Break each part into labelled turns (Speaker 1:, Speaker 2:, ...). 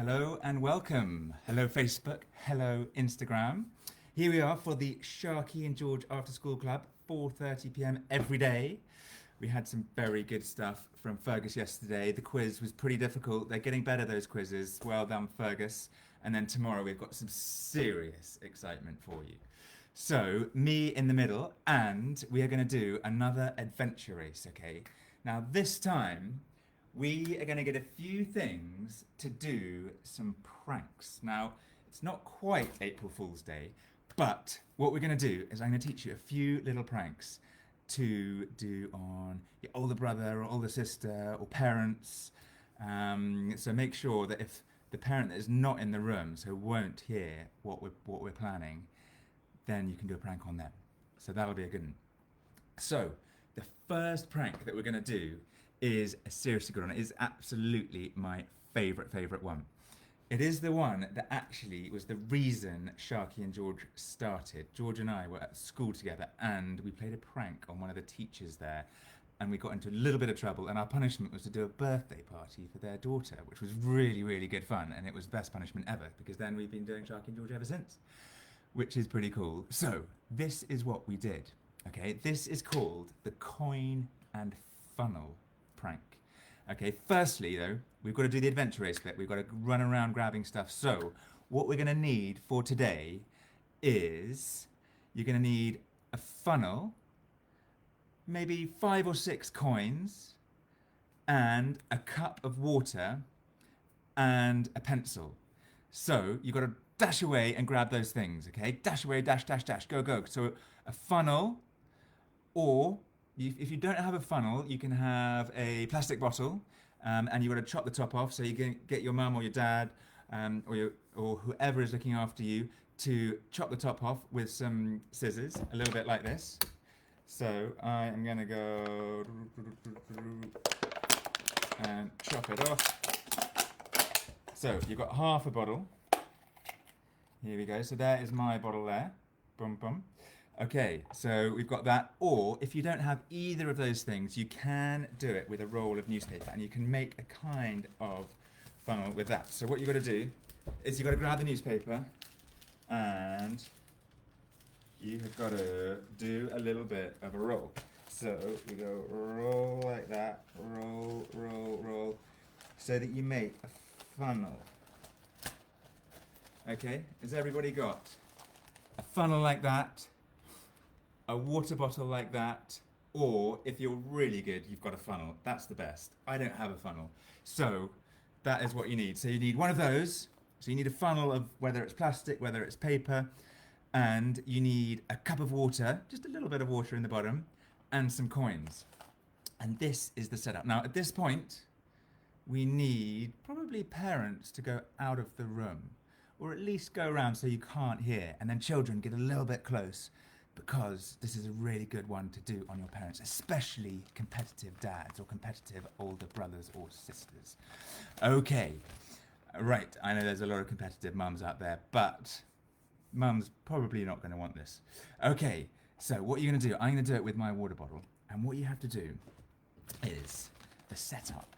Speaker 1: hello and welcome. Hello Facebook, hello Instagram. Here we are for the Sharky and George After School Club, 4:30 p.m. every day. We had some very good stuff from Fergus yesterday. The quiz was pretty difficult. They're getting better, those quizzes. Well done, Fergus. And then tomorrow we've got some serious excitement for you. So, me in the middle, and we are going to do another adventure race, okay? Now, this time, we are going to get a few things to do some pranks. Now, it's not quite April Fool's Day, but what we're going to do is I'm going to teach you a few little pranks to do on your older brother or older sister or parents. So make sure that if the parent that is not in the room, so won't hear what we're planning, then you can do a prank on them. So that'll be a good one. So the first prank that we're going to do is a seriously good one. It is absolutely my favourite one. It is the one that actually was the reason Sharky and George started. George and I were at school together and we played a prank on one of the teachers there and we got into a little bit of trouble, and our punishment was to do a birthday party for their daughter, which was really good fun, and it was the best punishment ever because then we've been doing Sharky and George ever since, which is pretty cool. So this is what we did. Okay, this is called the coin and funnel prank. Okay, firstly though, we've got to do the adventure race bit. We've got to run around grabbing stuff. So what we're going to need for today is you're going to need a funnel, maybe 5 or 6 coins, and a cup of water and a pencil. So you've got to dash away and grab those things, okay? Dash away, dash, go. So a funnel, or if you don't have a funnel, you can have a plastic bottle, and you've got to chop the top off. So you can get your mum or your dad, or whoever is looking after you, to chop the top off with some scissors, a little bit like this. So I am going to go and chop it off. So you've got half a bottle. Here we go. So there is my bottle there. Boom, boom. Okay, so we've got that. Or if you don't have either of those things, you can do it with a roll of newspaper, and you can make a kind of funnel with that. So what you've got to do is you've got to grab the newspaper, and you have got to do a little bit of a roll. So you go roll like that, roll, so that you make a funnel. Okay, has everybody got a funnel like that, a water bottle like that, or if you're really good, you've got a funnel. That's the best. I don't have a funnel. So that is what you need. So you need one of those. So you need a funnel of whether it's plastic, whether it's paper, and you need a cup of water, just a little bit of water in the bottom, and some coins. And this is the setup. Now, at this point, we need probably parents to go out of the room, or at least go around so you can't hear, and then children get a little bit close, because this is a really good one to do on your parents, especially competitive dads or competitive older brothers or sisters. Okay, right, I know there's a lot of competitive mums out there, but Mum's probably not going to want this. Okay, so what you're going to do, I'm going to do it with my water bottle. And what you have to do is the setup.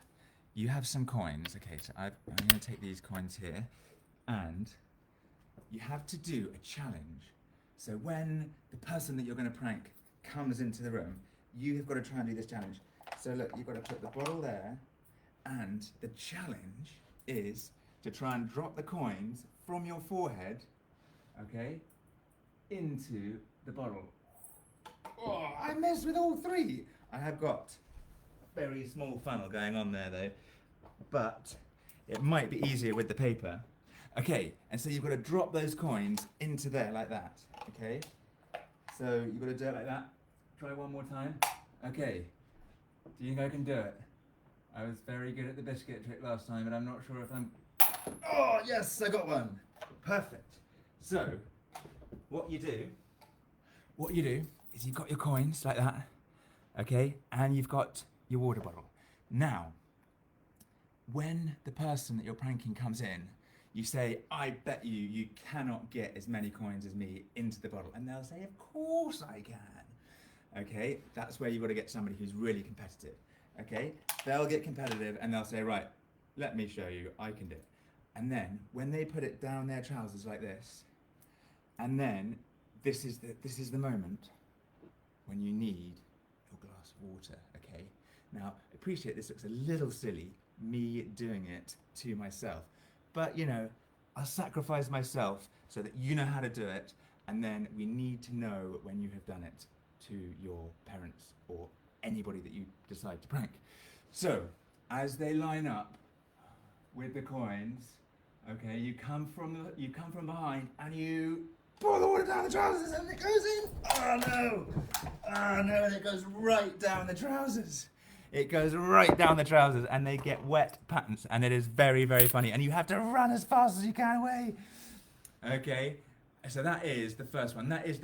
Speaker 1: You have some coins. Okay, so I'm going to take these coins here. And you have to do a challenge. So when the person that you're going to prank comes into the room, you have got to try and do this challenge. So look, you've got to put the bottle there. And the challenge is to try and drop the coins from your forehead, okay, into the bottle. Oh, I messed with all 3. I have got a very small funnel going on there though, but it might be easier with the paper. Okay, and so you've got to drop those coins into there like that, okay? So you've got to do it like that. Try one more time. Okay, do you think I can do it? I was very good at the biscuit trick last time, but I'm not sure if I'm... Oh, yes, I got one. Perfect. So, what you do is you've got your coins like that, okay, and you've got your water bottle. Now, when the person that you're pranking comes in, you say, I bet you cannot get as many coins as me into the bottle. And they'll say, of course I can. Okay, that's where you've got to get somebody who's really competitive. Okay, they'll get competitive and they'll say, right, let me show you, I can do it. And then when they put it down their trousers like this, and then this is the moment when you need your glass of water, okay? Now, I appreciate this looks a little silly, me doing it to myself, but you know, I'll sacrifice myself so that you know how to do it, and then we need to know when you have done it to your parents or anybody that you decide to prank. So, as they line up with the coins, okay, you come from behind and you pour the water down the trousers and it goes in. Oh no! Oh no, and it goes right down the trousers. It goes right down the trousers and they get wet pants, and it is very, very funny. And you have to run as fast as you can away. Okay, so that is the first one. That is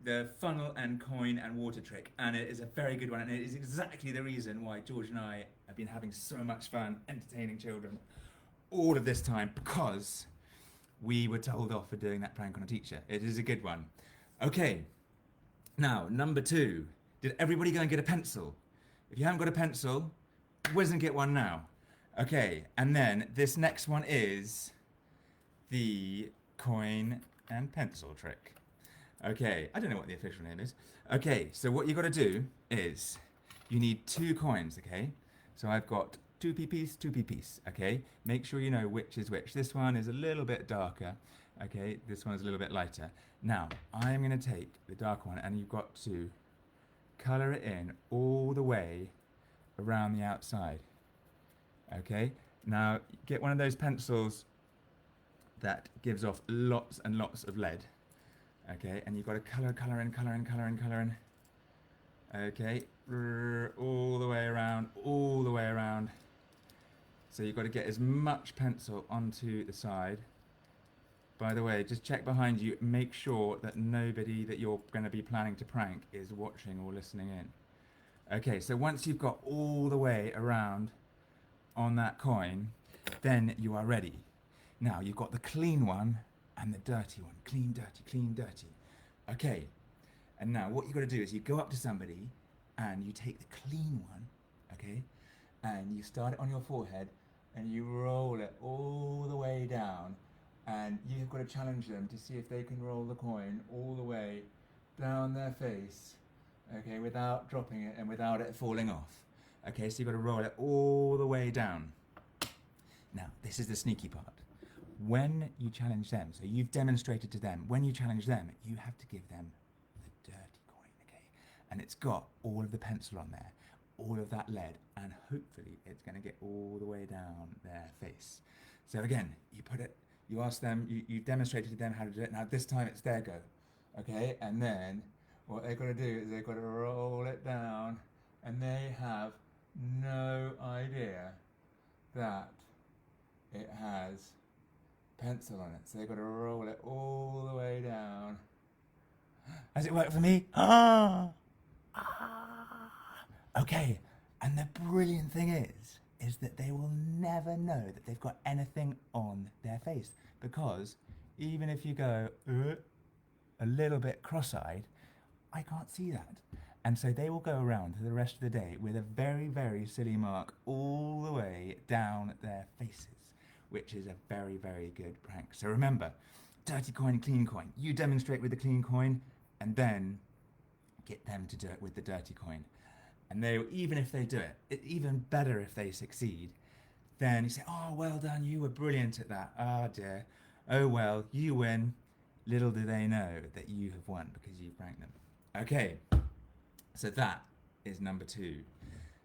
Speaker 1: the funnel and coin and water trick, and it is a very good one, and it is exactly the reason why George and I have been having so much fun entertaining children all of this time, because we were told off for doing that prank on a teacher. It is a good one. Okay, now number 2. Did everybody go and get a pencil? If you haven't got a pencil, whiz and get one now. Okay, and then this next one is the coin and pencil trick. Okay, I don't know what the official name is. Okay, so what you got to do is you need 2 coins, okay? So I've got 2p piece, 2p piece, okay? Make sure you know which is which. This one is a little bit darker, okay? This one is a little bit lighter. Now, I'm going to take the dark one, and you've got to colour it in all the way around the outside, okay? Now, get one of those pencils that gives off lots and lots of lead, okay? And you've got to colour in, okay? All the way around. So you've got to get as much pencil onto the side. By the way, just check behind you, make sure that nobody that you're going to be planning to prank is watching or listening in. Okay, so once you've got all the way around on that coin, then you are ready. Now, you've got the clean one and the dirty one. Clean, dirty, clean, dirty. Okay, and now what you've got to do is you go up to somebody and you take the clean one, okay, and you start it on your forehead and you roll it all the way down. And you've got to challenge them to see if they can roll the coin all the way down their face, okay, without dropping it and without it falling off. Okay, so you've got to roll it all the way down. Now, this is the sneaky part. When you challenge them, so you've demonstrated to them, when you challenge them, you have to give them the dirty coin, okay? And it's got all of the pencil on there, all of that lead, and hopefully it's going to get all the way down their face. So again, you ask them, you've demonstrated to them how to do it. Now this time it's their go, okay? And then what they've got to do is they've got to roll it down, and they have no idea that it has pencil on it. So they've got to roll it all the way down. Has it worked for me? Okay, and the brilliant thing is that they will never know that they've got anything on their face, because even if you go a little bit cross-eyed, I can't see that. And so they will go around for the rest of the day with a very, very silly mark all the way down their faces, which is a very, very good prank. So remember, dirty coin, clean coin. You demonstrate with the clean coin, and then get them to do it with the dirty coin. And they, even if they do it, it's even better if they succeed. Then you say, oh, well done, you were brilliant at that. Ah, dear. Oh, well, you win. Little do they know that you have won because you pranked them. Okay, so that is number 2.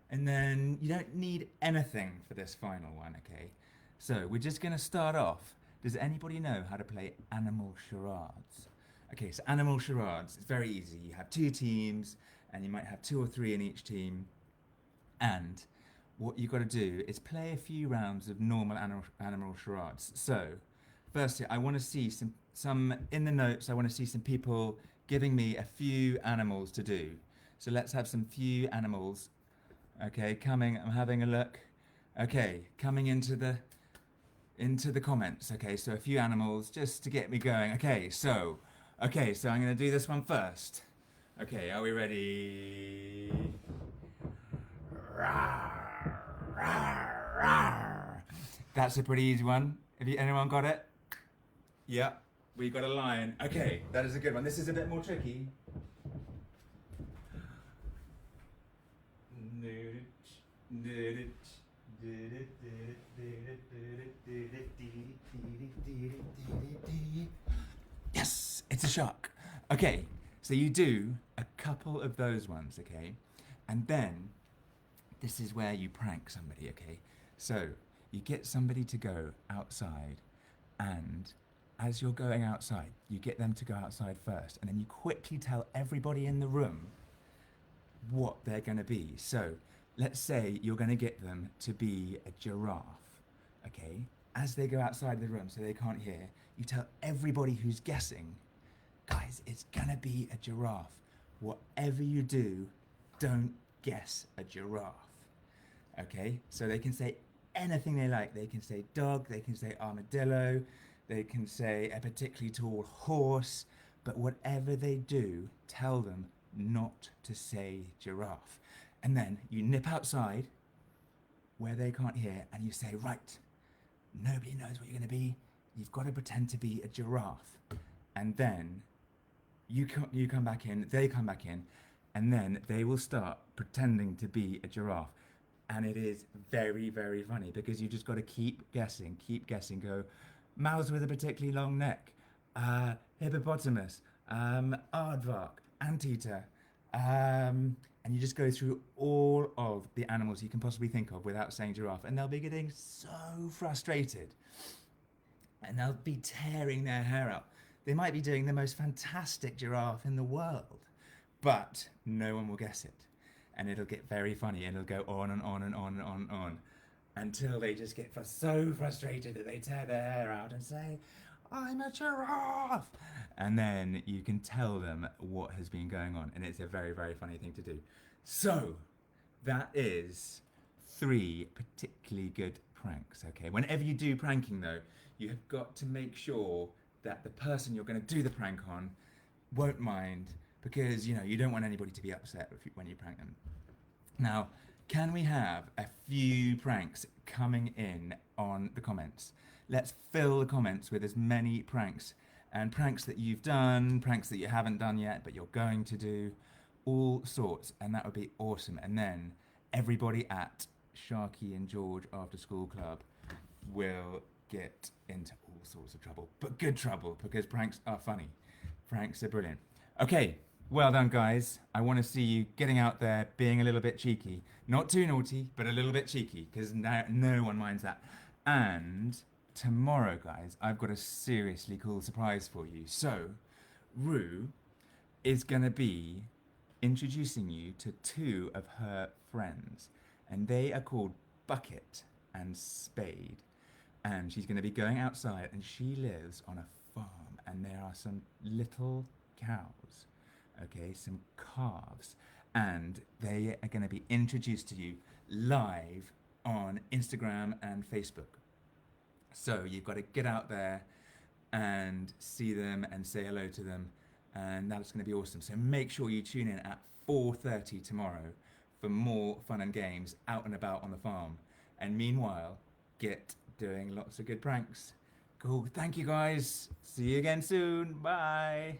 Speaker 1: And then you don't need anything for this final one, okay? So we're just going to start off. Does anybody know how to play animal charades? Okay, so animal charades, it's very easy. You have 2 teams, and you might have 2 or 3 in each team. And what you've got to do is play a few rounds of normal animal charades. So, firstly, I want to see some in the notes, I want to see some people giving me a few animals to do. So let's have some few animals. Okay, I'm having a look. Okay, coming into the comments. Okay, so a few animals just to get me going. Okay, so I'm going to do this one first. Okay, are we ready? That's a pretty easy one. Anyone got it? Yeah, we got a lion. Okay, that is a good one. This is a bit more tricky. Yes, it's a shark. Okay, so you do a couple of those ones, okay? And then this is where you prank somebody, okay? So you get somebody to go outside, and as you're going outside, you get them to go outside first, and then you quickly tell everybody in the room what they're going to be. So let's say you're going to get them to be a giraffe, okay? As they go outside the room so they can't hear, you tell everybody who's guessing, guys, it's going to be a giraffe. Whatever you do, don't guess a giraffe, okay? So they can say anything they like. They can say dog, they can say armadillo, they can say a particularly tall horse, but whatever they do, tell them not to say giraffe. And then you nip outside where they can't hear and you say, right, nobody knows what you're going to be. You've got to pretend to be a giraffe. And then you come back in, they come back in, and then they will start pretending to be a giraffe. And it is very, very funny because you just got to keep guessing, go, mouse with a particularly long neck, hippopotamus, aardvark, anteater, and you just go through all of the animals you can possibly think of without saying giraffe, and they'll be getting so frustrated, and they'll be tearing their hair out. They might be doing the most fantastic giraffe in the world, but no one will guess it, and it'll get very funny, and it'll go on and on and on and on and on, until they just get so frustrated that they tear their hair out and say, I'm a giraffe! And then you can tell them what has been going on, and it's a very, very funny thing to do. So, that is 3 particularly good pranks, okay? Whenever you do pranking, though, you have got to make sure that the person you're going to do the prank on won't mind, because, you know, you don't want anybody to be upset when you prank them. Now, can we have a few pranks coming in on the comments? Let's fill the comments with as many pranks, and pranks that you've done, pranks that you haven't done yet but you're going to do, all sorts, and that would be awesome. And then everybody at Sharky and George After School Club will get into all sorts of trouble, but good trouble, because pranks are funny. Pranks are brilliant. Okay, well done, guys. I want to see you getting out there, being a little bit cheeky. Not too naughty, but a little bit cheeky, because no one minds that. And tomorrow, guys, I've got a seriously cool surprise for you. So, Rue is going to be introducing you to 2 of her friends, and they are called Bucket and Spade. And she's going to be going outside, and she lives on a farm, and there are some little cows, okay, some calves, and they are going to be introduced to you live on Instagram and Facebook. So you've got to get out there and see them and say hello to them, and that's going to be awesome. So make sure you tune in at 4:30 tomorrow for more fun and games out and about on the farm. And meanwhile, get doing lots of good pranks. Cool. Thank you, guys. See you again soon. Bye.